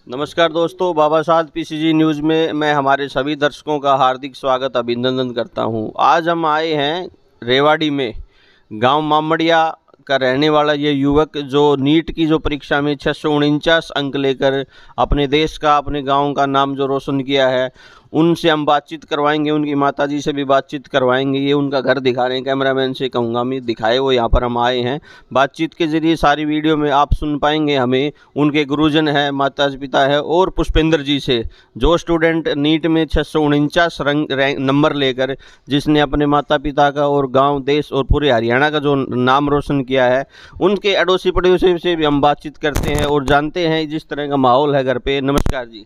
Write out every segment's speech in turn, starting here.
नमस्कार दोस्तों, बाबा साहब पीसीजी न्यूज़ में मैं हमारे सभी दर्शकों का हार्दिक स्वागत अभिनंदन करता हूं। आज हम आए हैं रेवाड़ी में। गांव मामड़िया का रहने वाला ये युवक जो नीट की जो परीक्षा में 649 अंक लेकर अपने देश का, अपने गांव का नाम जो रोशन किया है, उनसे हम बातचीत करवाएंगे। उनकी माताजी से भी बातचीत करवाएंगे। ये उनका घर दिखा रहे हैं, कैमरामैन से कहूँगा मैं दिखाए, वो यहाँ पर हम आए हैं। बातचीत के जरिए सारी वीडियो में आप सुन पाएंगे हमें उनके गुरुजन है, माता पिता है, और पुष्पेंद्र जी से, जो स्टूडेंट नीट में 649 नंबर लेकर जिसने अपने माता पिता का और गांव, देश और पूरे हरियाणा का जो नाम रोशन किया है, उनके अड़ोसी पड़ोसी से भी हम बातचीत करते हैं और जानते हैं जिस तरह का माहौल है घर पे। नमस्कार जी।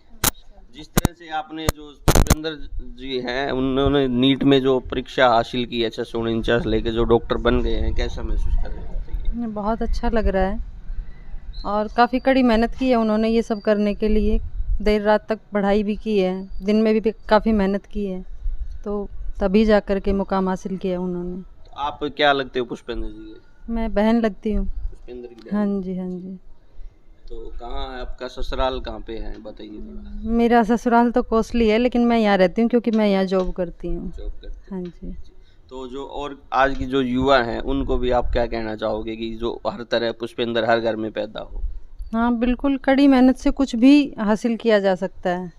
जिस तरह से आपने जो पुष्पेंद्र जी हैं, उन्होंने नीट में जो परीक्षा हासिल की है 649 लेके जो डॉक्टर बन गए हैं, कैसा महसूस कर रहे हैं? बहुत अच्छा लग रहा है और काफ़ी कड़ी मेहनत की है उन्होंने ये सब करने के लिए। देर रात तक पढ़ाई भी की है, दिन में भी काफ़ी मेहनत की है, तो तभी जा कर के मुकाम हासिल किया उन्होंने। तो आप क्या लगते हो पुष्पेंद्र जी के? मैं बहन लगती हूँ। पुष्पेंद्र की बहन? हाँ जी, हाँ जी। तो कहाँ है आपका ससुराल, कहाँ पे है बताइए थोड़ा। मेरा ससुराल तो कोसली है, लेकिन मैं यहाँ रहती हूँ क्योंकि मैं यहाँ जॉब करती हूँ। जॉब करते हैं। हाँ जी। तो जो और आज की जो युवा हैं, उनको भी आप क्या कहना चाहोगे कि जो हर तरह पुष्पेंद्र हर घर में पैदा हो? हाँ बिल्कुल, कड़ी मेहनत से कुछ भी हासिल किया जा सकता है।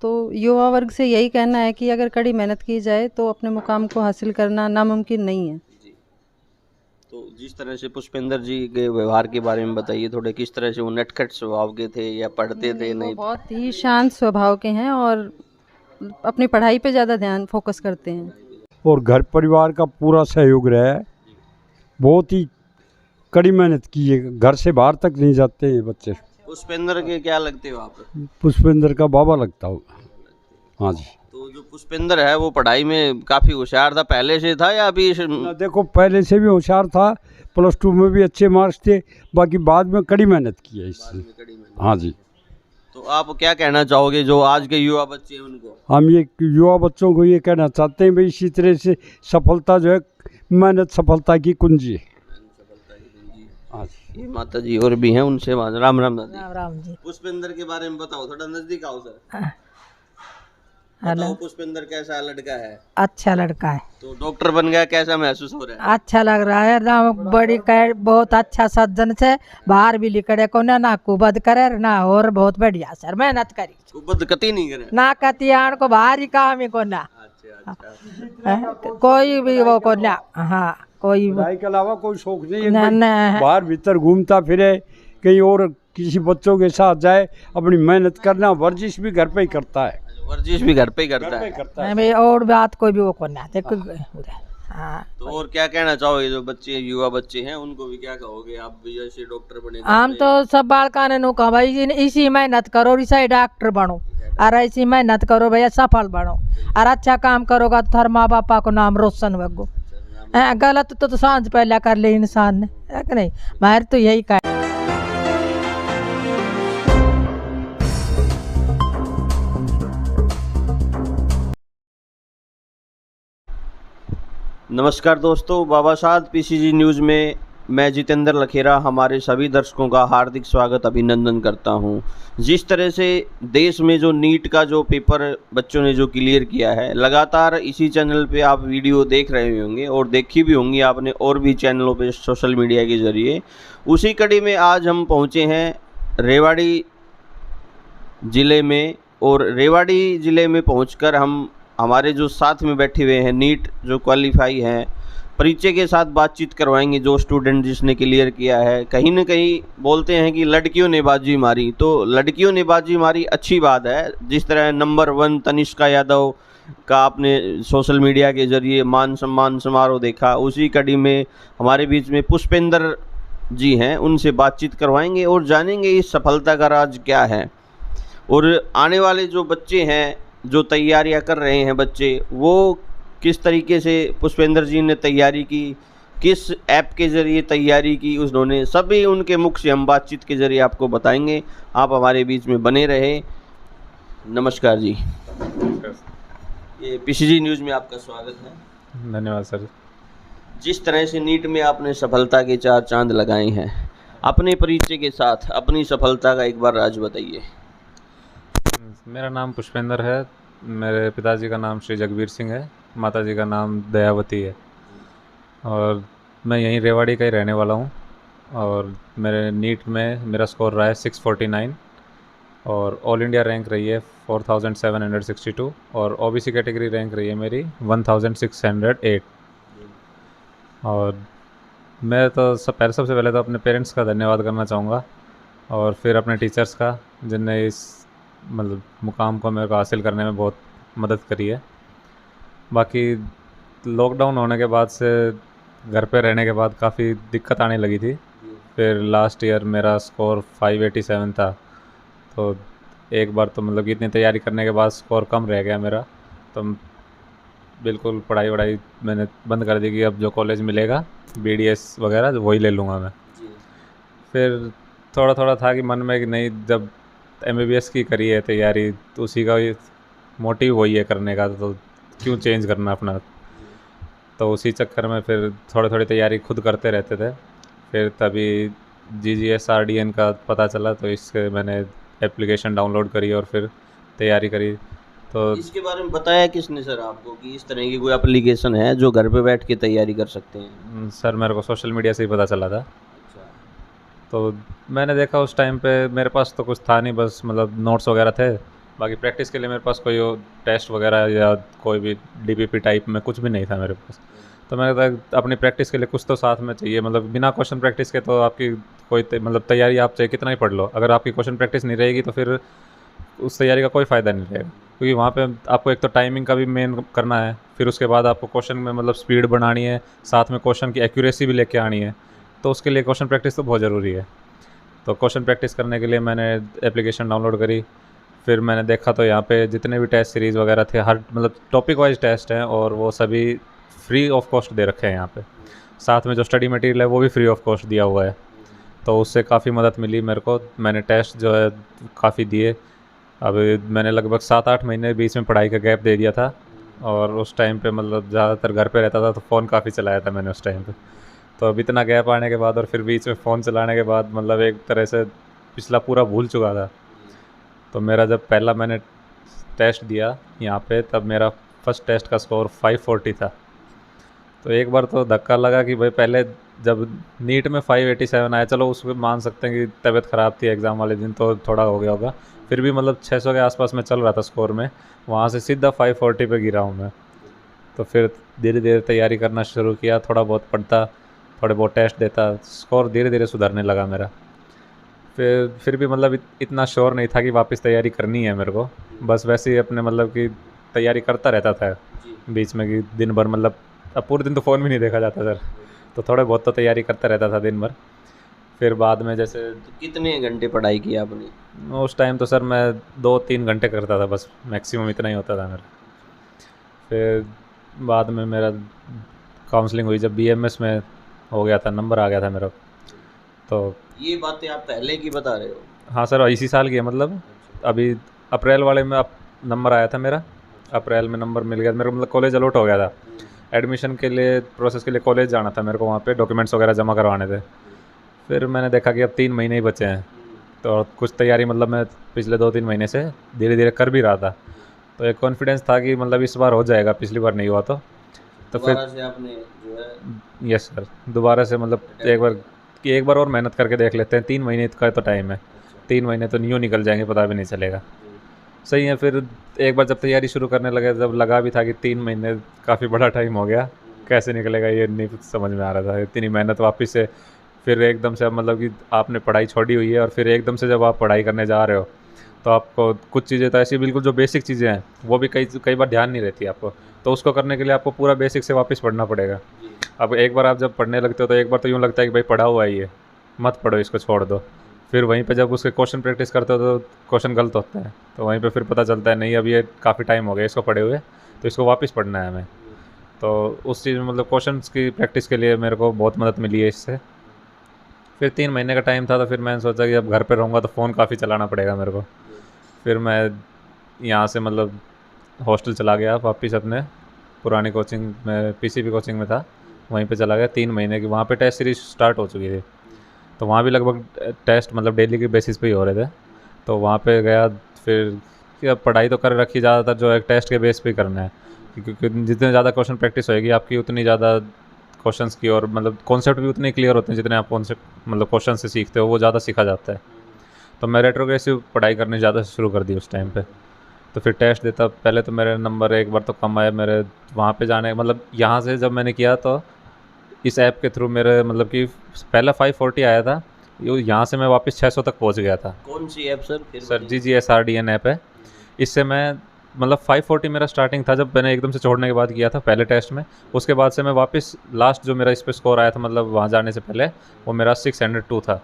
तो युवा वर्ग से यही कहना है कि अगर कड़ी मेहनत की जाए तो अपने मुकाम को हासिल करना नामुमकिन नहीं है। जी। तो जिस तरह से पुष्पेंद्र जी के व्यवहार के बारे में बताइए थोड़े, किस तरह से वो नटखट स्वभाव के थे या पढ़ते थे? नहीं, बहुत ही शांत स्वभाव के हैं और अपनी पढ़ाई पे ज़्यादा ध्यान फोकस करते हैं। और घर परिवार का पूरा सहयोग रहा है। बहुत ही कड़ी मेहनत की है, घर से बाहर तक नहीं जाते हैं बच्चे। पुष्पेंद्र के क्या लगते हो आप? पुष्पेंद्र का बाबा लगता होगा। हाँ जी। तो जो पुष्पेंद्र है वो पढ़ाई में काफ़ी होशियार था, पहले से था या अभी? देखो, पहले से भी होशियार था, +2 में भी अच्छे मार्क्स थे, बाकी बाद में कड़ी मेहनत की है इससे। हाँ जी। तो आप क्या कहना चाहोगे जो आज के युवा बच्चे हैं उनको? हम ये युवा बच्चों को ये कहना चाहते हैं भाई, इसी तरह से सफलता जो है, मेहनत सफलता की कुंजी है। हाँ जी। ये माता जी और भी हैं, उनसे राम राम दादी। राम राम जी। पुष्पेंद्र के बारे में बताओ, थोड़ा नजदीक आओ सर। हेलो। बताओ पुष्पेंद्र कैसा लड़का है? अच्छा लड़का है, तो डॉक्टर बन गया, कैसा महसूस हो रहा है? अच्छा लग रहा है ना। बड़ी कह बहुत अच्छा सज्जन से, बाहर भी लिखड़े को ना कुबद करे ना, और बहुत बढ़िया सर, मेहनत करी कुबद कती नहीं करे ना, कतियान को बाहर ही काम ही को ना। अच्छा अच्छा। कोई भी वो को ना। हाँ, कोई पढ़ाई के अलावा कोई शौक नहीं है, ना, कोई ना। बाहर भीतर घूमता फिरे, कहीं और किसी बच्चों के साथ जाए, अपनी मेहनत करना, वर्जिश भी घर पे ही करता है। वर्जिश भी घर पे ही करता घर पे है? ही करता नहीं है। भाई, और बात कोई भी वो को ना देखो। हाँ, तो और क्या कहना चाहोगे जो बच्चे, युवा बच्चे हैं, उनको भी क्या कहोगे? आप भी जैसे डॉक्टर बने, हम तो सब बालका ने नु कहा भाई, इसी मेहनत करो, इसी डॉक्टर बनो, और ऐसी मेहनत करो भैया, सफल बनो, और अच्छा काम करोगा तो थार माँ बापा को नाम रोशन होगो। गलत तो सांझ पहले कर ले इंसान ने, है कि नहीं? मार तो यही कहा। नमस्कार दोस्तों, बाबा साहब पीसीजी न्यूज़ में मैं जितेंद्र लखेरा हमारे सभी दर्शकों का हार्दिक स्वागत अभिनंदन करता हूं। जिस तरह से देश में जो नीट का जो पेपर बच्चों ने जो क्लियर किया है, लगातार इसी चैनल पे आप वीडियो देख रहे होंगे और देखी भी होंगी आपने और भी चैनलों पे सोशल मीडिया के ज़रिए। उसी कड़ी में आज हम पहुंचे हैं रेवाड़ी ज़िले में, और रेवाड़ी ज़िले में पहुंचकर हम हमारे जो साथ में बैठे हुए हैं नीट जो क्वालिफाई हैं, परिचय के साथ बातचीत करवाएंगे। जो स्टूडेंट जिसने क्लियर किया है, कहीं ना कहीं बोलते हैं कि लड़कियों ने बाजी मारी, तो लड़कियों ने बाजी मारी अच्छी बात है। जिस तरह नंबर 1 तनिष्का यादव का आपने सोशल मीडिया के ज़रिए मान सम्मान समारोह देखा, उसी कड़ी में हमारे बीच में पुष्पेंद्र जी हैं, उनसे बातचीत करवाएंगे और जानेंगे इस सफलता का राज क्या है। और आने वाले जो बच्चे हैं, जो तैयारियां कर रहे हैं बच्चे, वो किस तरीके से पुष्पेंद्र जी ने तैयारी की, किस ऐप के ज़रिए तैयारी की उन्होंने, सभी उनके मुख से हम बातचीत के ज़रिए आपको बताएंगे। आप हमारे बीच में बने रहे। नमस्कार जी। ये पीसीजी न्यूज़ में आपका स्वागत है। धन्यवाद सर। जिस तरह से नीट में आपने सफलता के 4 चांद लगाए हैं, अपने परिचय के साथ अपनी सफलता का एक बार राज बताइए। मेरा नाम पुष्पेंद्र है। मेरे पिताजी का नाम श्री जगबीर सिंह है, माताजी का नाम दयावती है, और मैं यहीं रेवाड़ी का ही रहने वाला हूँ। और मेरे नीट में मेरा स्कोर रहा है 649 और ऑल इंडिया रैंक रही है 4762 और ओबीसी कैटेगरी रैंक रही है मेरी 1608। और मैं तो सबसे पहले तो अपने पेरेंट्स का धन्यवाद करना चाहूँगा और फिर अपने टीचर्स का, जिनने इस मतलब मुकाम को मेरे को हासिल करने में बहुत मदद करी है। बाकी लॉकडाउन होने के बाद से घर पे रहने के बाद काफ़ी दिक्कत आने लगी थी। फिर लास्ट ईयर मेरा स्कोर 587 था, तो एक बार तो मतलब कि इतनी तैयारी करने के बाद स्कोर कम रह गया मेरा, तो बिल्कुल पढ़ाई वढ़ाई मैंने बंद कर दी कि अब जो कॉलेज मिलेगा BDS वगैरह वही ले लूँगा मैं। फिर थोड़ा थोड़ा था कि मन में कि नहीं, जब MBBS की करी है तैयारी तो उसी का मोटिव वही है करने का, तो क्यों चेंज करना अपना। तो उसी चक्कर में फिर थोड़ी थोड़ी तैयारी खुद करते रहते थे। फिर तभी GGS RDN का पता चला, तो इसके मैंने एप्लीकेशन डाउनलोड करी और फिर तैयारी करी। तो इसके बारे में बताया किसने सर आपको कि इस तरह की कोई एप्लीकेशन है जो घर पे बैठ के तैयारी कर सकते हैं? सर मेरे को सोशल मीडिया से ही पता चला था। तो मैंने देखा उस टाइम पे मेरे पास तो कुछ था नहीं, बस मतलब नोट्स वगैरह थे। बाकी प्रैक्टिस के लिए मेरे पास कोई टेस्ट वगैरह या कोई भी DPP टाइप में कुछ भी नहीं था मेरे पास। तो मैंने कहा अपनी प्रैक्टिस के लिए कुछ तो साथ में चाहिए, मतलब बिना क्वेश्चन प्रैक्टिस के तो आपकी कोई मतलब तैयारी आप चाहे कितना ही पढ़ लो, अगर आपकी क्वेश्चन प्रैक्टिस नहीं रहेगी तो फिर उस तैयारी का कोई फ़ायदा नहीं रहेगा। क्योंकि वहाँ पे आपको एक तो टाइमिंग का भी मेन करना है, फिर उसके बाद आपको क्वेश्चन में मतलब स्पीड बढ़ानी है, साथ में क्वेश्चन की एक्यूरेसी भी लेके आनी है, तो उसके लिए क्वेश्चन प्रैक्टिस तो बहुत ज़रूरी है। तो क्वेश्चन प्रैक्टिस करने के लिए मैंने एप्लीकेशन डाउनलोड करी। फिर मैंने देखा तो यहाँ पे जितने भी टेस्ट सीरीज़ वगैरह थे, हर मतलब टॉपिक वाइज टेस्ट हैं और वो सभी फ्री ऑफ कॉस्ट दे रखे हैं यहाँ पे। साथ में जो स्टडी मटेरियल है वो भी फ्री ऑफ कॉस्ट दिया हुआ है, तो उससे काफ़ी मदद मिली मेरे को। मैंने टेस्ट जो है काफ़ी दिए। अब मैंने लगभग 7-8 महीने बीच में पढ़ाई का गैप दे दिया था, और उस टाइम पे मतलब ज़्यादातर घर पे रहता था, तो फ़ोन काफ़ी चलाया था मैंने उस टाइम पे। तो अब इतना गैप आने के बाद और फिर बीच में फ़ोन चलाने के बाद मतलब एक तरह से पिछला पूरा भूल चुका था। तो मेरा जब पहला मैंने टेस्ट दिया यहाँ पे, तब मेरा फर्स्ट टेस्ट का स्कोर 540 था। तो एक बार तो धक्का लगा कि भाई पहले जब नीट में 587 आया, चलो उसमें मान सकते हैं कि तबीयत ख़राब थी एग्ज़ाम वाले दिन तो थोड़ा हो गया होगा, फिर भी मतलब 600 के आसपास में चल रहा था स्कोर में, वहाँ से सीधा 540 पे गिरा हूँ मैं। तो फिर धीरे धीरे तैयारी करना शुरू किया, थोड़ा बहुत पढ़ता, थोड़े बहुत टेस्ट देता, स्कोर धीरे धीरे सुधरने लगा मेरा। फिर भी मतलब इतना श्योर नहीं था कि वापस तैयारी करनी है मेरे को, बस वैसे ही अपने मतलब कि तैयारी करता रहता था बीच में, कि दिन भर मतलब अब पूरे दिन तो फ़ोन भी नहीं देखा जाता सर, तो थोड़े बहुत तो तैयारी करता रहता था दिन भर। फिर बाद में जैसे तो कितने घंटे पढ़ाई की आपने? उस टाइम तो सर मैं 2-3 घंटे करता था बस, मैक्सिमम इतना ही होता था मेरा। फिर बाद में मेरा काउंसलिंग हुई जब BMS में हो गया था, नंबर आ गया था मेरा। तो ये बातें आप पहले की बता रहे हो? हाँ सर, इसी साल की है, मतलब अभी अप्रैल वाले में नंबर आया था मेरा, अप्रैल में नंबर मिल गया मेरे को, मतलब कॉलेज अलॉट हो गया था। एडमिशन के लिए प्रोसेस के लिए कॉलेज जाना था मेरे को, वहाँ पे डॉक्यूमेंट्स वगैरह जमा करवाने थे। फिर मैंने देखा कि अब 3 महीने ही बचे हैं, तो कुछ तैयारी मतलब मैं पिछले 2-3 महीने से धीरे धीरे कर भी रहा था, तो एक कॉन्फिडेंस था कि मतलब इस बार हो जाएगा, पिछली बार नहीं हुआ तो फिर दोबारा से आपने जो है यस सर, दोबारा से मतलब एक बार और मेहनत करके देख लेते हैं। 3 महीने का तो टाइम है, 3 महीने तो न्यू निकल जाएंगे, पता भी नहीं चलेगा। सही है। फिर एक बार जब तैयारी शुरू करने लगे, जब लगा भी था कि 3 महीने काफ़ी बड़ा टाइम हो गया, कैसे निकलेगा ये नहीं समझ में आ रहा था। इतनी मेहनत वापस से फिर एकदम से, अब मतलब कि आपने पढ़ाई छोड़ी हुई है और फिर एकदम से जब आप पढ़ाई करने जा रहे हो, तो आपको कुछ चीज़ें तो ऐसी बिल्कुल जो बेसिक चीज़ें हैं वो भी कई बार ध्यान नहीं रहती आपको, तो उसको करने के लिए आपको पूरा बेसिक से वापस पढ़ना पड़ेगा। अब एक बार आप जब पढ़ने लगते हो तो एक बार तो यूँ लगता है कि भाई पढ़ा हुआ है ये, मत पढ़ो, इसको छोड़ दो। फिर वहीं पे जब उसके क्वेश्चन प्रैक्टिस करते हो तो क्वेश्चन गलत होते हैं, तो वहीं पे फिर पता चलता है नहीं अब ये काफ़ी टाइम हो गया इसको पढ़े हुए, तो इसको वापस पढ़ना है हमें। तो उस चीज़ में मतलब क्वेश्चंस की प्रैक्टिस के लिए मेरे को बहुत मदद मिली है इससे। फिर 3 महीने का टाइम था, तो फिर मैंने सोचा कि अब घर पे रहूँगा तो फ़ोन काफ़ी चलाना पड़ेगा मेरे को। फिर मैं यहाँ से मतलब हॉस्टल चला गया वापस, अपने पुरानी कोचिंग में PCB कोचिंग में था, वहीं पे चला गया 3 महीने की। वहाँ पे टेस्ट सीरीज स्टार्ट हो चुकी थी, तो वहाँ भी लगभग टेस्ट मतलब डेली के बेसिस पे ही हो रहे थे। तो वहाँ पे गया, फिर कि अब पढ़ाई तो कर रखी ज़्यादातर जो है टेस्ट के बेस पे ही करना है, क्योंकि जितने ज़्यादा क्वेश्चन प्रैक्टिस होएगी आपकी उतनी ज़्यादा क्वेश्चंस की और मतलब कॉन्सेप्ट भी उतने क्लियर होते हैं जितने आप कॉन्सेप्ट मतलब क्वेश्चन से सीखते हो वो ज़्यादा सीखा जाता है। तो मैं रेट्रोग्रेसिव पढ़ाई करनी ज़्यादा शुरू कर दी उस टाइम पे। तो फिर टेस्ट देता, पहले तो मेरे नंबर एक बार तो कम आए मेरे, वहाँ पे जाने मतलब यहाँ से जब मैंने किया तो इस ऐप के थ्रू मेरे मतलब कि पहला 540 आया था, यहाँ से मैं वापस 600 तक पहुँच गया था। कौन सी ऐप सर? फिर सर GGSRDN ऐप है। इससे मैं मतलब 540 मेरा स्टार्टिंग था जब मैंने एकदम से छोड़ने के बाद किया था पहले टेस्ट में। उसके बाद से मैं वापस लास्ट जो मेरा इस पे स्कोर आया था मतलब वहाँ जाने से पहले वो मेरा 602 था।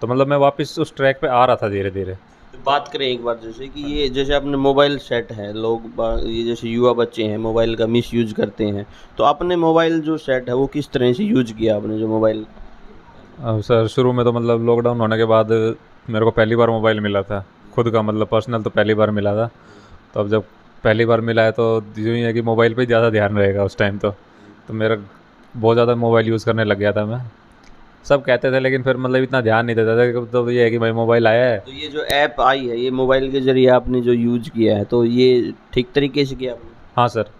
तो मतलब मैं वापस उस ट्रैक पे आ रहा था धीरे धीरे। तो बात करें एक बार जैसे कि ये जैसे अपने मोबाइल सेट है, ये जैसे युवा बच्चे हैं मोबाइल का मिस यूज करते हैं, तो आपने मोबाइल जो सेट है वो किस तरह से यूज किया आपने जो मोबाइल? अब सर शुरू में तो मतलब लॉकडाउन होने के बाद मेरे को पहली बार मोबाइल मिला था खुद का, मतलब पर्सनल तो पहली बार मिला था। तो अब जब पहली बार मिला है तो यूँ ही है कि मोबाइल पे ज़्यादा ध्यान रहेगा उस टाइम तो मेरा बहुत ज़्यादा मोबाइल यूज़ करने लग गया था मैं। सब कहते थे लेकिन फिर मतलब इतना ध्यान नहीं देता था। तो ये है कि भाई मोबाइल आया है। तो ये जो ऐप आई है ये मोबाइल के जरिए आपने जो यूज किया है तो ये ठीक तरीके से किया आपने? हाँ सर,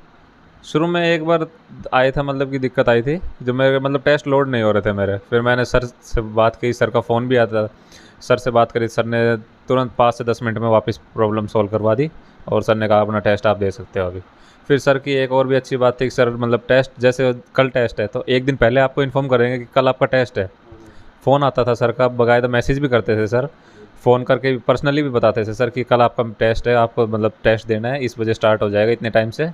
शुरू में एक बार आया था मतलब कि दिक्कत आई थी जो मेरे मतलब टेस्ट लोड नहीं हो रहे थे मेरे। फिर मैंने सर से बात की, सर का फ़ोन भी आता था, सर से बात करी, सर ने तुरंत 5 से 10 मिनट में वापस प्रॉब्लम सॉल्व करवा दी और सर ने कहा अपना टेस्ट आप दे सकते हो अभी। फिर सर की एक और भी अच्छी बात थी कि सर मतलब टेस्ट जैसे कल टेस्ट है तो एक दिन पहले आपको इन्फॉर्म करेंगे कि कल आपका टेस्ट है। फ़ोन आता था सर का, बाकायदा मैसेज भी करते थे सर, फ़ोन करके पर्सनली भी बताते थे सर कि कल आपका टेस्ट है, आपको मतलब टेस्ट देना है, इस बजे स्टार्ट हो जाएगा इतने टाइम से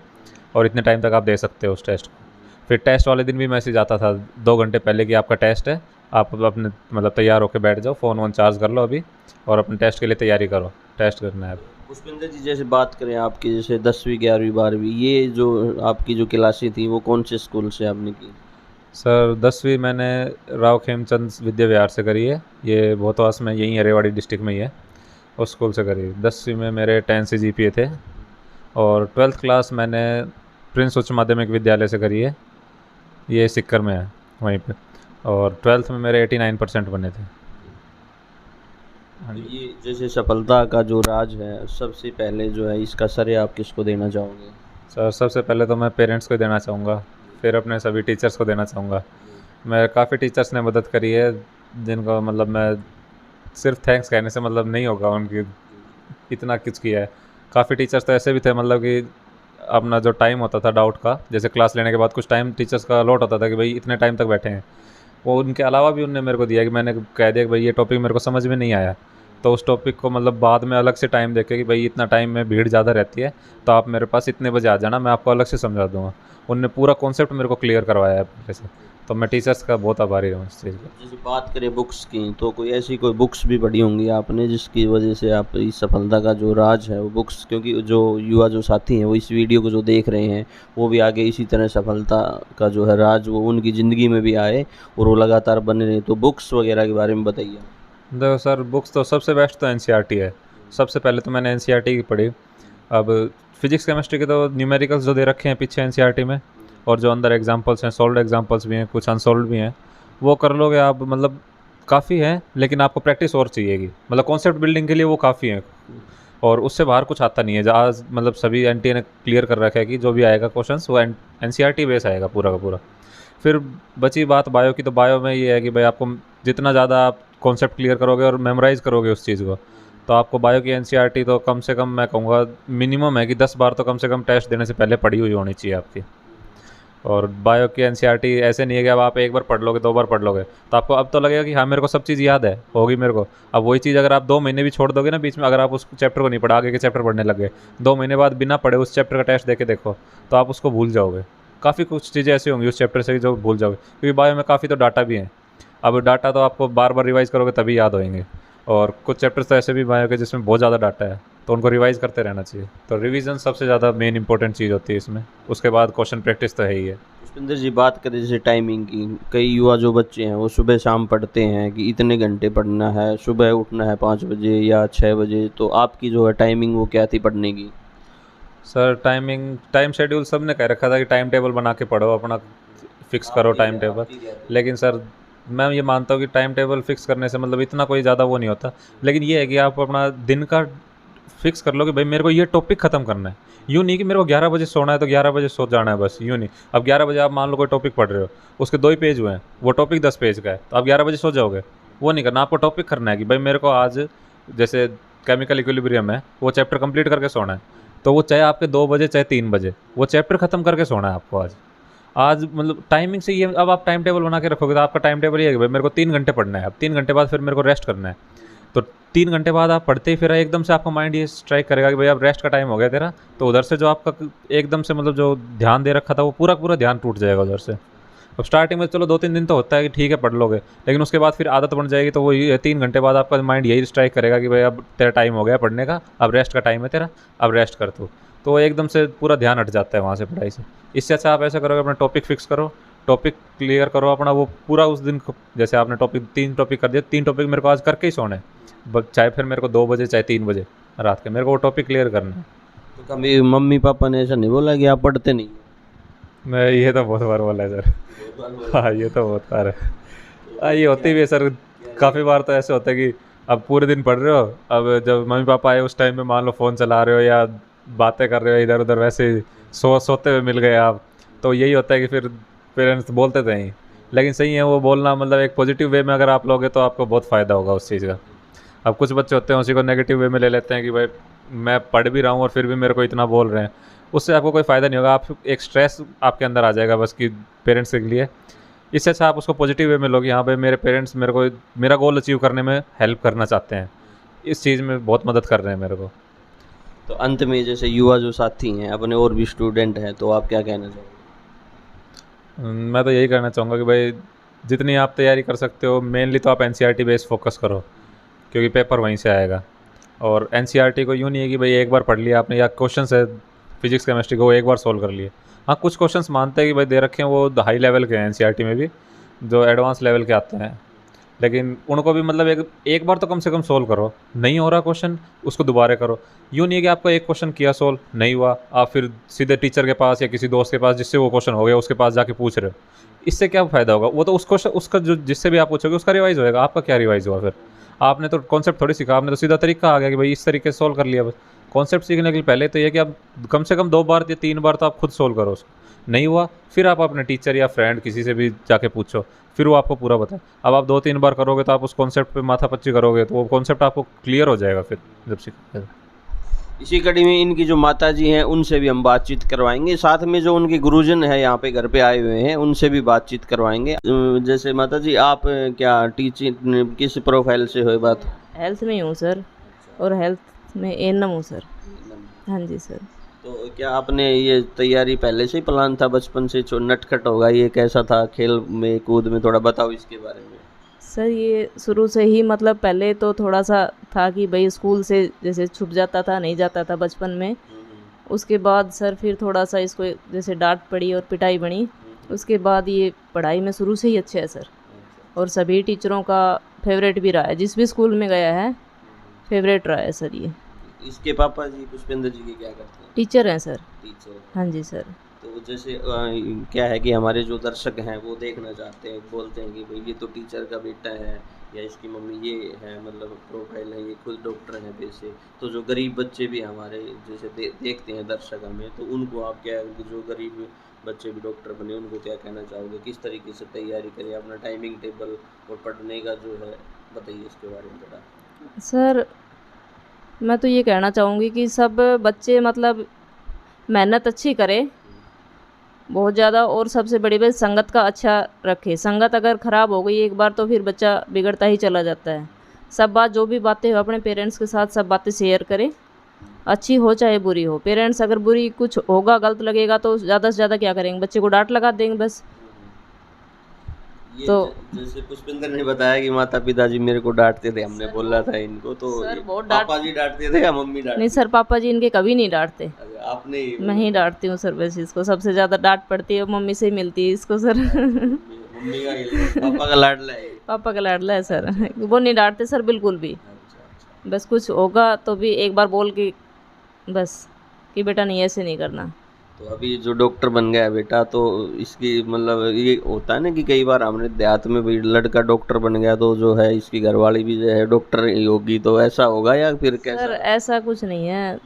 और इतने टाइम तक आप दे सकते हो उस टेस्ट को। फिर टेस्ट वाले दिन भी मैसेज आता था 2 घंटे पहले कि आपका टेस्ट है, आप अपने मतलब तैयार होकर बैठ जाओ, फ़ोन वोन चार्ज कर लो अभी और अपने टेस्ट के लिए तैयारी करो, टेस्ट करना है। पुष्पिंदर जी जैसे बात करें आपकी जैसे 10वीं 11वीं 12वीं ये जो आपकी जो क्लासें थी वो कौन से स्कूल से आपने की? सर 10वीं मैंने राव खेमचंद विद्या विहार से करी है, ये भोतवास में यहीं है, रेवाड़ी डिस्ट्रिक्ट में ही है, उस स्कूल से करी। 10वीं में मेरे 10 CGPA थे और 12th क्लास मैंने प्रिंस उच्च माध्यमिक विद्यालय से करी है, ये सिक्कर में है वहीं पे, और 12th में मेरे 89% बने थे। तो ये जैसे सफलता का जो राज है सबसे पहले जो है इसका श्रेय आप किसको देना चाहोगे? सर सबसे पहले तो मैं पेरेंट्स को देना चाहूँगा, फिर अपने सभी टीचर्स को देना चाहूँगा। मैं काफ़ी टीचर्स ने मदद करी है जिनको मतलब मैं सिर्फ थैंक्स कहने से मतलब नहीं होगा, उनकी इतना कुछ किया है। काफ़ी टीचर्स तो ऐसे भी थे मतलब कि अपना जो टाइम होता था डाउट का, जैसे क्लास लेने के बाद कुछ टाइम टीचर्स का अलॉट होता था कि भाई इतने टाइम तक बैठे हैं, वो उनके अलावा भी उनने मेरे को दिया कि मैंने कह दिया कि भाई ये टॉपिक मेरे को समझ में नहीं आया, तो उस टॉपिक को मतलब बाद में अलग से टाइम देके कि भाई इतना टाइम में भीड़ ज़्यादा रहती है तो आप मेरे पास इतने बजे आ जाना, मैं आपको अलग से समझा दूँगा। उनने पूरा कॉन्सेप्ट मेरे को क्लियर करवाया है पहले से, तो मैं टीचर्स का बहुत आभारी हूँ इस चीज़ का। जैसे बात करें बुक्स की तो कोई ऐसी कोई बुक्स भी पढ़ी होंगी आपने जिसकी वजह से आप इस सफलता का जो राज है वो बुक्स, क्योंकि जो युवा जो साथी हैं वो इस वीडियो को जो देख रहे हैं वो भी आगे इसी तरह सफलता का जो है राज वो उनकी ज़िंदगी में भी आए और वो लगातार बने रहे, तो बुक्स वगैरह के बारे में बताइए। देखो सर, बुक्स तो सबसे बेस्ट तो NCERT है। सबसे पहले तो मैंने NCERT की पढ़ी। अब फिजिक्स केमिस्ट्री के तो न्यूमेरिकल्स जो दे रखे हैं पीछे NCERT में, और जो अंदर एग्जांपल्स हैं, सॉल्व्ड एग्जांपल्स भी हैं, कुछ अनसॉल्व्ड भी हैं, वो कर लोगे आप मतलब काफ़ी है, लेकिन आपको प्रैक्टिस और चाहिएगी। मतलब कॉन्सेप्ट बिल्डिंग के लिए वो काफ़ी है और उससे बाहर कुछ आता नहीं है। आज मतलब सभी NTA ने क्लियर कर रखा है कि जो भी आएगा क्वेश्चंस वो NCERT बेस आएगा पूरा का पूरा। फिर बची बात बायो की, तो बायो में ये है कि भाई आपको जितना ज़्यादा आप कॉन्सेप्ट क्लियर करोगे और मेमोराइज़ करोगे उस चीज़ को, तो आपको बायो की NCERT तो कम से कम मैं कहूँगा मिनिमम है कि 10 बार तो कम से कम टेस्ट देने से पहले पढ़ी हुई होनी चाहिए आपकी। और बायो की NCERT ऐसे नहीं है कि अब आप एक बार पढ़ लोगे 2 बार पढ़ लोगे तो आपको अब तो लगेगा कि हाँ मेरे को सब चीज़ याद है, होगी मेरे को। अब वही चीज़ अगर आप 2 महीने भी छोड़ दोगे ना बीच में, अगर आप उस चैप्टर को नहीं पढ़ा, आगे के चैप्टर पढ़ने लग गए, 2 महीने बाद बिना पढ़े उस चैप्टर का टेस्ट देके देखो तो आप उसको भूल जाओगे। काफ़ी कुछ चीज़ें ऐसी होंगी उस चैप्टर से जो भूल जाओगे, क्योंकि बायो में काफ़ी तो डाटा भी हैं। अब डाटा तो आपको बार बार रिवाइज़ करोगे तभी याद होंगे, और कुछ चैप्टर्स तो ऐसे भी बायो के जिसमें बहुत ज़्यादा डाटा है तो उनको रिवाइज़ करते रहना चाहिए। तो रिवीजन सबसे ज़्यादा मेन इंपॉर्टेंट चीज़ होती है इसमें, उसके बाद क्वेश्चन प्रैक्टिस तो है ही है। पुष्पिंदर जी बात करें जैसे टाइमिंग की, कई युवा जो बच्चे हैं वो सुबह शाम पढ़ते हैं कि इतने घंटे पढ़ना है, सुबह उठना है 5 बजे या 6 बजे, तो आपकी जो है टाइमिंग वो क्या थी पढ़ने की? सर टाइम शेड्यूल सब ने कह रखा था कि टाइम टेबल बना के पढ़ो, अपना फिक्स करो टाइम टेबल। लेकिन सर मैं ये मानता हूँ कि टाइम टेबल फिक्स करने से मतलब इतना कोई ज़्यादा वो नहीं होता, लेकिन ये है कि आप अपना दिन का फिक्स कर लो कि भाई मेरे को ये टॉपिक ख़त्म करना है। यूँ नहीं कि मेरे को 11 बजे सोना है तो 11 बजे सो जाना है बस, यूँ नहीं। अब 11 बजे आप मान लो कोई टॉपिक पढ़ रहे हो, उसके 2 ही पेज हुए हैं, वो टॉपिक 10 पेज का है, तो आप 11 बजे सो जाओगे? वो नहीं करना, आपको टॉपिक करना है कि भाई मेरे को आज जैसे केमिकल इक्विलिब्रियम है, वो चैप्टर कंप्लीट करके सोना है। तो वो चाहे आपके 2 बजे चाहे 3 बजे, वो चैप्टर ख़त्म करके सोना है आपको आज मतलब टाइमिंग से ये। अब आप टाइम टेबल बना के रखोगे तो आपका टाइम टेबल ये है कि भाई मेरे को 3 घंटे पढ़ना है, अब 3 घंटे बाद फिर मेरे को रेस्ट करना है। तो 3 घंटे बाद आप पढ़ते ही फिर एकदम से आपका माइंड ये स्ट्राइक करेगा कि भाई अब रेस्ट का टाइम हो गया तेरा, तो उधर से जो आपका एकदम से मतलब जो ध्यान दे रखा था वो पूरा पूरा ध्यान टूट जाएगा उधर से। अब स्टार्टिंग में चलो 2-3 दिन तो होता है कि ठीक है पढ़ लोगे, लेकिन उसके बाद फिर आदत बन जाएगी, तो वो 3 घंटे बाद आपका माइंड यही स्ट्राइक करेगा कि भाई अब तेरा टाइम हो गया पढ़ने का, अब रेस्ट का टाइम है तेरा, अब रेस्ट कर तो एकदम से पूरा ध्यान हट जाता है वहाँ से पढ़ाई से। इससे अच्छा आप ऐसा करोगे, अपना टॉपिक फिक्स करो, टॉपिक क्लियर करो अपना, वो पूरा उस दिन जैसे आपने 3 टॉपिक कर दिया, 3 टॉपिक मेरे को आज करके ही सोना है, चाहे फिर मेरे को 2 बजे चाहे 3 बजे रात के, मेरे को वो टॉपिक क्लियर करना है। तो कभी मम्मी पापा ने ऐसा नहीं बोला कि आप पढ़ते नहीं? मैं ये तो बहुत बार बोला है सर। हाँ ये तो बहुत बार है, ये होती भी है सर। काफ़ी बार तो ऐसे होता है कि अब पूरे दिन पढ़ रहे हो, अब जब मम्मी पापा आए उस टाइम पे मान लो फ़ोन चला रहे हो या बातें कर रहे हो इधर उधर, वैसे सोते हुए मिल गए आप, तो यही होता है कि फिर पेरेंट्स बोलते थे ही। लेकिन सही है वो बोलना, मतलब एक पॉजिटिव वे में अगर आप लोगे तो आपको बहुत फ़ायदा होगा उस चीज़ का। अब कुछ बच्चे होते हैं उसी को नेगेटिव वे में ले लेते हैं कि भाई मैं पढ़ भी रहा हूँ और फिर भी मेरे को इतना बोल रहे हैं, उससे आपको कोई फ़ायदा नहीं होगा। आप एक स्ट्रेस आपके अंदर आ जाएगा बस कि पेरेंट्स के लिए। इससे अच्छा आप उसको पॉजिटिव वे में लो कि हाँ भाई मेरे पेरेंट्स मेरे को मेरा गोल अचीव करने में हेल्प करना चाहते हैं, इस चीज़ में बहुत मदद कर रहे हैं मेरे को। तो अंत में जैसे युवा जो साथी हैं अपने और भी स्टूडेंट हैं, तो आप क्या कहना चाहोगे? मैं तो यही कहना चाहूँगा कि भाई जितनी आप तैयारी कर सकते हो, मेनली तो आप एनसीईआरटी बेस फोकस करो, क्योंकि पेपर वहीं से आएगा। और एनसीईआरटी को यूँ नहीं है कि भाई एक बार पढ़ लिया आपने, या क्वेश्चन है फिजिक्स केमिस्ट्री को वो एक बार सोल्व कर लिए। हाँ कुछ क्वेश्चंस मानते हैं कि भाई दे रखे हैं वो हाई लेवल के हैं एनसीईआरटी में भी, जो एडवांस लेवल के आते हैं, लेकिन उनको भी मतलब एक बार तो कम से कम सोल्व करो। नहीं हो रहा क्वेश्चन उसको दोबारा करो। यूँ नहीं है कि आपको एक क्वेश्चन किया सोल्व नहीं हुआ, आप फिर सीधे टीचर के पास या किसी दोस्त के पास जिससे वो क्वेश्चन हो गया उसके पास जाके पूछ रहे हो, इससे क्या फ़ायदा होगा? वो तो उस क्वेश्चन उसका जो जिससे भी आप पूछोगे उसका रिवाइज होएगा, आपका क्या रिवाइज हुआ? फिर आपने तो कॉन्सेप्ट थोड़ी सीखा, आपने तो सीधा तरीका आ गया कि भाई इस तरीके से सोल्व कर लिया। बस कॉन्सेप्ट सीखने के लिए पहले तो ये कि आप कम से कम 2 बार या 3 बार तो आप खुद सोल्व करो उसको। नहीं हुआ फिर आप अपने टीचर या फ्रेंड किसी से भी जाके पूछो, फिर वो आपको पूरा बताए। अब आप 2-3 बार करोगे तो आप उस कॉन्सेप्ट पे माथापच्ची करोगे तो वो कॉन्सेप्ट आपको क्लियर हो जाएगा फिर जब सीखोगे। इसी कड़ी में इनकी जो माताजी हैं उनसे भी हम बातचीत करवाएंगे, साथ में जो उनके गुरुजन है यहाँ पे घर पे आए हुए हैं उनसे भी बातचीत करवाएंगे। जैसे माताजी आप क्या टीचिंग किस प्रोफाइल से हो? बात हेल्थ में हूँ सर, और हेल्थ में एएनएम हूँ सर। हाँ जी सर। तो क्या आपने ये तैयारी पहले से ही प्लान था, बचपन से नटखट होगा, ये कैसा था खेल में कूद में? थोड़ा बताओ इसके बारे में। सर ये शुरू से ही मतलब पहले तो थोड़ा सा था कि भाई स्कूल से जैसे छूट जाता था, नहीं जाता था बचपन में। उसके बाद सर फिर थोड़ा सा इसको जैसे डांट पड़ी और पिटाई बनी, उसके बाद ये पढ़ाई में शुरू से ही अच्छे है सर, और सभी टीचरों का फेवरेट भी रहा है, जिस भी स्कूल में गया है फेवरेट रहा है सर ये। इसके पापा जी पुष्पेंद्र जी के क्या करते हैं? टीचर हैं सर। टीचर। हाँ जी सर। तो जैसे क्या है कि हमारे जो दर्शक हैं वो देखना चाहते हैं, बोलते हैं कि भाई ये तो टीचर का बेटा है या इसकी मम्मी ये है, मतलब प्रोफाइल है, ये खुद डॉक्टर हैं वैसे। तो जो गरीब बच्चे भी हमारे जैसे देखते हैं दर्शक हमें, तो उनको आप क्या, जो गरीब बच्चे भी डॉक्टर बने, उनको क्या कहना चाहोगे? किस तरीके से तैयारी करें, अपना टाइमिंग टेबल और पढ़ने का जो है बताइए इसके बारे में थोड़ा। सर मैं तो ये कहना चाहूँगी कि सब बच्चे मतलब मेहनत अच्छी करें बहुत ज़्यादा, और सबसे बड़ी बात संगत का अच्छा रखे। संगत अगर ख़राब हो गई एक बार तो फिर बच्चा बिगड़ता ही चला जाता है। सब बात जो भी बातें हो अपने पेरेंट्स के साथ सब बातें शेयर करें, अच्छी हो चाहे बुरी हो। पेरेंट्स अगर बुरी कुछ होगा, गलत लगेगा तो ज़्यादा से ज़्यादा क्या करेंगे, बच्चे को डांट लगा देंगे बस। ये तो जैसे पुष्पेंद्र ने बताया कि माता पिताजी मेरे को डांटते थे, हमने बोला था इनको, तो सर बहुत पापा जी डांटते थे या मम्मी डांटती? नहीं सर, पापा जी इनके कभी नहीं डांटते। अरे आपने मैं ही डांटती हूँ सर, बस इसको सबसे ज़्यादा डांट पड़ती है मम्मी से ही मिलती है इसको सर। मम्मी का पापा का लाडला है? पापा का लाडला है सर। वो नहीं डांटते सर बिल्कुल भी। बस कुछ होगा तो भी एक बार बोल के बस कि बेटा नहीं ऐसे नहीं करना। तो अभी जो डॉक्टर बन गया है बेटा, तो इसकी मतलब ये होता है ना कि कई बार हमने देहात में भी लड़का डॉक्टर बन गया तो जो है इसकी घरवाली भी जो है डॉक्टर ही होगी, तो ऐसा होगा या फिर सर कैसा? ऐसा कुछ नहीं है,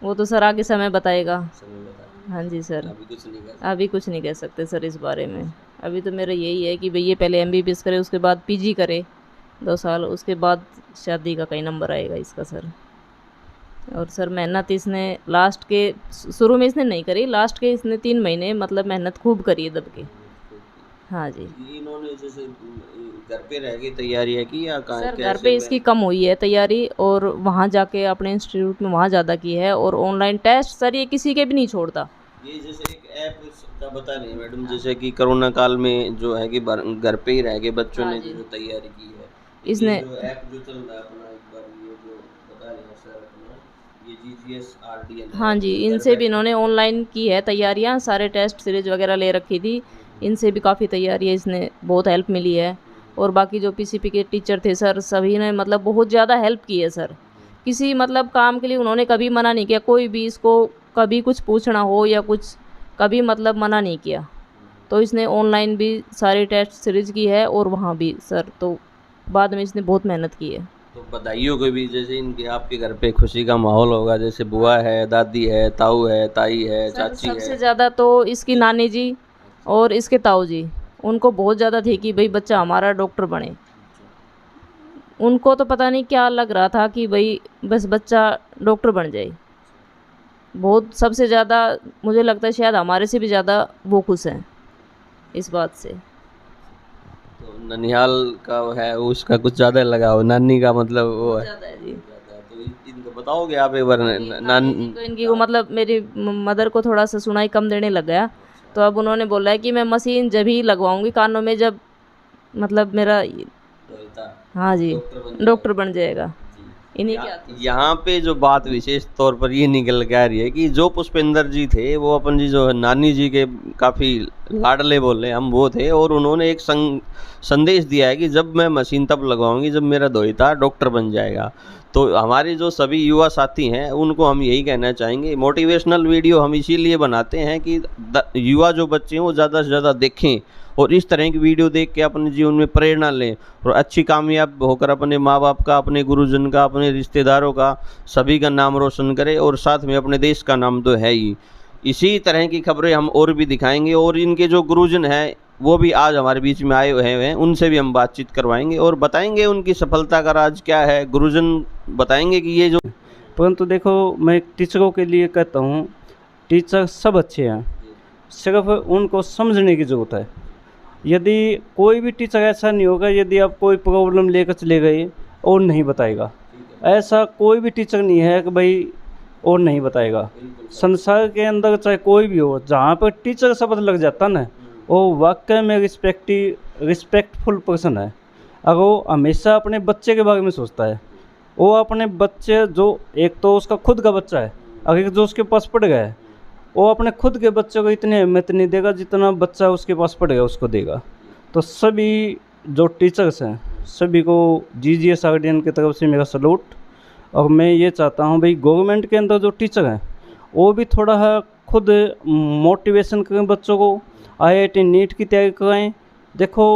वो तो सर आगे समय बताएगा। समय बता, हाँ जी सर, अभी कुछ नहीं कर अभी कुछ नहीं कह सकते सर इस बारे में। अभी तो मेरा यही है कि भई ये पहले एमबीबीएस करे, उसके बाद पीजी करे 2 साल, उसके बाद शादी का कहीं नंबर आएगा इसका सर। और सर मेहनत इसने लास्ट के शुरू में इसने नहीं करी, लास्ट के इसने 3 महीने मतलब मेहनत खूब करी है दब के। हाँ जी इन्होंने जैसे घर पे रह के तैयारियां की या कहाँ सर, घर कैसे पे इसकी कम हुई है तैयारी, और वहाँ जाके अपने इंस्टीट्यूट में वहाँ ज़्यादा की है। और ऑनलाइन टेस्ट सर ये किसी के भी नहीं छोड़ता। ये जैसे एक ऐप का बता रही है मैडम, जैसे कि कोरोना काल में जो है कि घर पे ही रह के बच्चों हाँ ने जी। जो तैयारी की है, इसने- ये जो ऐप जो चल रहा है अपना, एक बार ये जो बता रहे हैं सर अपना, ये GGS RDN हाँ जी, इनसे भी इन्होंने ऑनलाइन की है तैयारियाँ, सारे टेस्ट सीरीज वगैरह ले रखी थी, इनसे भी काफ़ी तैयारी है, इसने बहुत हेल्प मिली है। और बाकी जो पीसीपी के टीचर थे सर, सभी ने मतलब बहुत ज़्यादा हेल्प की है सर। किसी मतलब काम के लिए उन्होंने कभी मना नहीं किया, कोई भी इसको कभी कुछ पूछना हो या कुछ कभी मतलब मना नहीं किया। तो इसने ऑनलाइन भी सारी टेस्ट सीरीज की है और वहाँ भी सर, तो बाद में इसने बहुत मेहनत की है। तो बधाइयों को भी, जैसे इनके आपके घर पे खुशी का माहौल होगा, जैसे बुआ है, दादी है, ताऊ है, ताई है, सर, चाची सबसे है। ज़्यादा तो इसकी नानी जी और इसके ताऊ जी, उनको बहुत ज़्यादा थी कि भाई बच्चा हमारा डॉक्टर बने। उनको तो पता नहीं क्या लग रहा था कि भाई बस बच्चा डॉक्टर बन जाए। बहुत सबसे ज़्यादा मुझे लगता है शायद हमारे से भी ज़्यादा वो खुश हैं इस बात से। तो ननिहाल का है उसका कुछ ज़्यादा लगाव, नानी का मतलब वो है ज़्यादा है जी। तो इनको बताओगे आप एक बार नानी जी को इनकी को मतलब मेरी मदर को थोड़ा सा सुनाई कम देने लग गया, तो अब उन्होंने बोला है कि मैं मशीन जब ही लगवाऊंगी कानों में जब मतलब मेरा, हाँ जी, डॉक्टर बन जाएगा। इन्हीं के हाथ। यहाँ पे जो बात विशेष तौर पर ये निकल के आ रही है कि जो पुष्पेंद्र जी थे वो अपन जी जो है नानी जी के काफ़ी लाडले बोले हम वो थे, और उन्होंने एक संदेश दिया है कि जब मैं मशीन तब लगवाऊंगी जब मेरा दोहिता डॉक्टर बन जाएगा। तो हमारे जो सभी युवा साथी हैं उनको हम यही कहना चाहेंगे, मोटिवेशनल वीडियो हम इसीलिए बनाते हैं कि युवा जो बच्चे हैं वो ज़्यादा से ज़्यादा देखें और इस तरह की वीडियो देख के अपने जीवन में प्रेरणा लें और अच्छी कामयाब होकर अपने माँ बाप का, अपने गुरुजन का, अपने रिश्तेदारों का, सभी का नाम रोशन करें और साथ में अपने देश का नाम तो है ही। इसी तरह की खबरें हम और भी दिखाएंगे और इनके जो गुरुजन हैं वो भी आज हमारे बीच में आए हुए हैं, उनसे भी हम बातचीत करवाएंगे और बताएंगे उनकी सफलता का राज क्या है। गुरुजन बताएंगे कि ये जो, परंतु देखो मैं टीचरों के लिए कहता हूँ, टीचर सब अच्छे हैं, सिर्फ उनको समझने की ज़रूरत है। यदि कोई भी टीचर ऐसा नहीं होगा यदि आप कोई प्रॉब्लम लेकर चले गए और नहीं बताएगा, ऐसा कोई भी टीचर नहीं है कि भाई और नहीं बताएगा। संसार के अंदर चाहे कोई भी हो, जहाँ पर टीचर शब्द लग जाता ना, वो वाकई में रिस्पेक्टफुल पर्सन है। अगर वो हमेशा अपने बच्चे के बारे में सोचता है, वो अपने बच्चे जो एक तो उसका खुद का बच्चा है, अगर जो उसके पास पड़ गया है, वो अपने खुद के बच्चे को इतनी अहमियत नहीं देगा जितना बच्चा उसके पास पड़ गया उसको देगा। तो सभी जो टीचर्स हैं सभी को GGS RDN की तरफ से मेरा सलूट। और मैं ये चाहता हूँ भाई गवर्नमेंट के अंदर जो टीचर हैं वो भी थोड़ा खुद मोटिवेशन करें बच्चों को, IIT नीट की तैयारी कराएं। देखो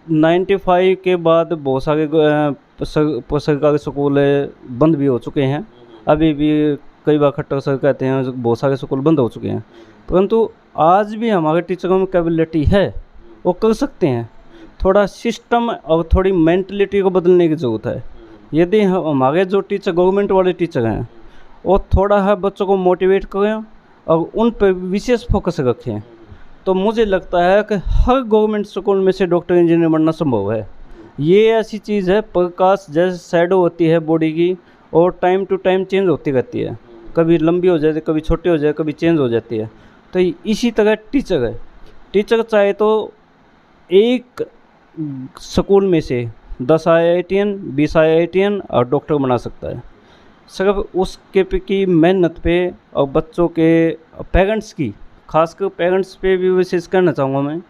95 के बाद बहुत सारे सरकारी स्कूल बंद भी हो चुके हैं, अभी भी कई बार खट्टर सर कहते हैं बहुत सारे स्कूल बंद हो चुके हैं, परंतु आज भी हमारे टीचरों में कैपेबिलिटी है, वो कर सकते हैं। थोड़ा सिस्टम और थोड़ी मेंटलिटी को बदलने की ज़रूरत है। यदि हमारे जो टीचर गवर्नमेंट वाले टीचर हैं वो थोड़ा बच्चों को मोटिवेट करें और उन पर विशेष फोकस रखें, तो मुझे लगता है कि हर गवर्नमेंट स्कूल में से डॉक्टर इंजीनियर बनना संभव है। ये ऐसी चीज़ है, प्रकाश जैसे शैडो होती है बॉडी की और टाइम टू टाइम चेंज होती रहती है, कभी लंबी हो जाती है, कभी छोटी हो जाए, कभी चेंज हो जाती है। तो इसी तरह टीचर है, टीचर चाहे तो एक स्कूल में से 10 IITian 20 IITian और डॉक्टर बना सकता है, सिर्फ उसके पे की मेहनत पे और बच्चों के पेरेंट्स की, खासकर पेरेंट्स पे भी विशेष करना चाहूँगा मैं।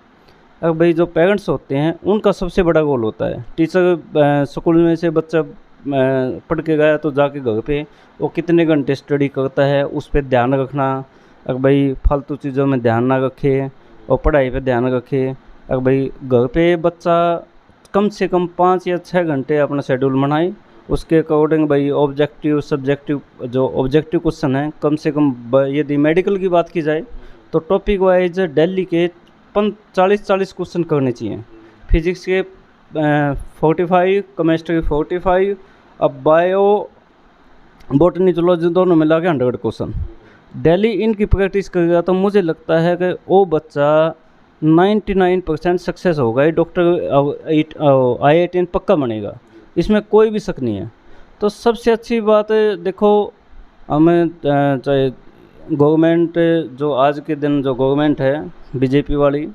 अब भाई जो पेरेंट्स होते हैं उनका सबसे बड़ा रोल होता है। टीचर स्कूल में से बच्चा पढ़ के गया तो जाके घर पे वो कितने घंटे स्टडी करता है उस पर ध्यान रखना, अगर भाई फालतू चीज़ों में ध्यान ना रखे और पढ़ाई पे ध्यान रखे। अगर भाई घर पे बच्चा कम से कम 5 या 6 घंटे अपना शेड्यूल बनाए, उसके अकॉर्डिंग भाई ऑब्जेक्टिव सब्जेक्टिव जो ऑब्जेक्टिव क्वेश्चन है कम से कम यदि मेडिकल की बात की जाए तो टॉपिक वाइज डेली के 40 क्वेश्चन करने चाहिए। फिजिक्स के 45, केमिस्ट्री 45, अब बायो बॉटनी जूलॉजी दोनों मिला के 100 क्वेश्चन डेली इनकी प्रैक्टिस करेगा तो मुझे लगता है कि वो बच्चा 99% सक्सेस होगा, डॉक्टर IIT पक्का बनेगा, इसमें कोई भी शक नहीं है। तो सबसे अच्छी बात है, देखो हमें चाहे गवर्नमेंट जो आज के दिन जो गवर्नमेंट है बीजेपी वाली,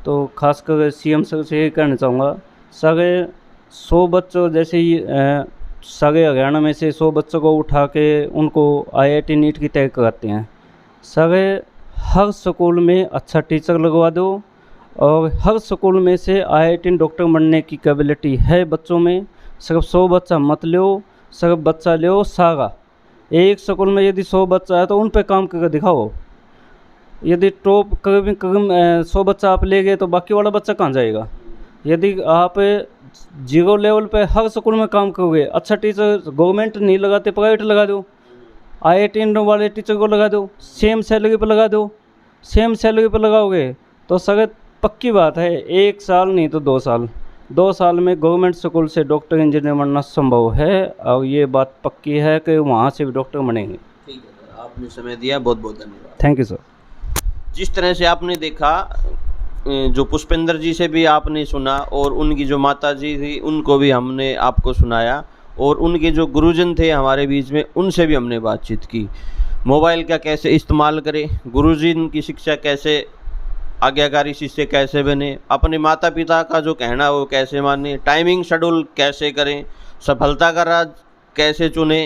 तो खासकर CM सर से ये कहना चाहूँगा, सारे 100 बच्चों जैसे ही सारे हरियाणा में से 100 बच्चों को उठा के उनको IIT नीट की तैयारी कराते हैं। सारे हर स्कूल में अच्छा टीचर लगवा दो और हर स्कूल में से IIT डॉक्टर बनने की कैपेबिलिटी है बच्चों में। सिर्फ 100 बच्चा मत लो, सिर्फ बच्चा लो सारा। एक स्कूल में यदि 100 बच्चा है तो उन पे काम करके दिखाओ। यदि टॉप करीब 100 बच्चा आप ले गए तो बाकी वाला बच्चा कहाँ जाएगा। यदि आप 0 लेवल पे हर स्कूल में काम करोगे, अच्छा टीचर गवर्नमेंट नहीं लगाते प्राइवेट लगा दो, IIT वाले टीचर को लगा दो, सेम सैलरी पर लगा दो। सेम सैलरी पर लगाओगे तो सगैर पक्की बात है 1 साल नहीं तो 2 साल, 2 साल में गवर्नमेंट स्कूल से डॉक्टर इंजीनियर बनना संभव है और ये बात पक्की है कि वहाँ से भी डॉक्टर बनेंगे। ठीक है सर, आपने समय दिया, बहुत बहुत धन्यवाद। Thank you sir. जिस तरह से आपने देखा, जो पुष्पेंद्र जी से भी आपने सुना और उनकी जो माता जी थी उनको भी हमने आपको सुनाया, और उनके जो गुरुजन थे हमारे बीच में उनसे भी हमने बातचीत की। मोबाइल का कैसे इस्तेमाल करें, गुरुजन की शिक्षा कैसे, आज्ञाकारी शिष्य कैसे बने, अपने माता पिता का जो कहना है वो कैसे माने, टाइमिंग शेड्यूल कैसे करें, सफलता का राज कैसे चुने,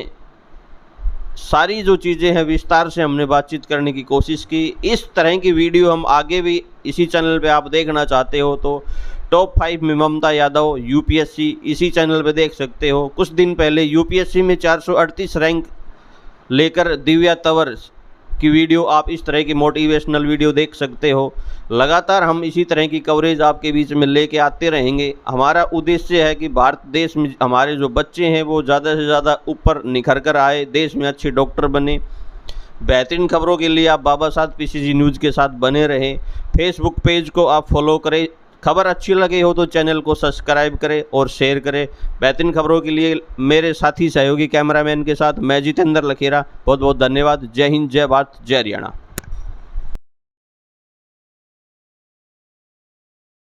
सारी जो चीज़ें हैं विस्तार से हमने बातचीत करने की कोशिश की। इस तरह की वीडियो हम आगे भी इसी चैनल पे आप देखना चाहते हो तो टॉप 5 में ममता यादव UPSC इसी चैनल पे देख सकते हो। कुछ दिन पहले UPSC में 438 रैंक लेकर दिव्या तंवर की वीडियो, आप इस तरह की मोटिवेशनल वीडियो देख सकते हो। लगातार हम इसी तरह की कवरेज आपके बीच में लेके आते रहेंगे। हमारा उद्देश्य है कि भारत देश में हमारे जो बच्चे हैं वो ज़्यादा से ज़्यादा ऊपर निखर कर आए, देश में अच्छे डॉक्टर बने। बेहतरीन खबरों के लिए आप बाबा साहब PCG न्यूज़ के साथ बने रहें। फेसबुक पेज को आप फॉलो करें, खबर अच्छी लगे हो तो चैनल को सब्सक्राइब करें और शेयर करें। बेहतरीन खबरों के लिए मेरे साथी सहयोगी कैमरामैन के साथ मैं जितेंद्र लखेरा, बहुत बहुत धन्यवाद। जय हिंद, जय भारत, जय हरियाणा।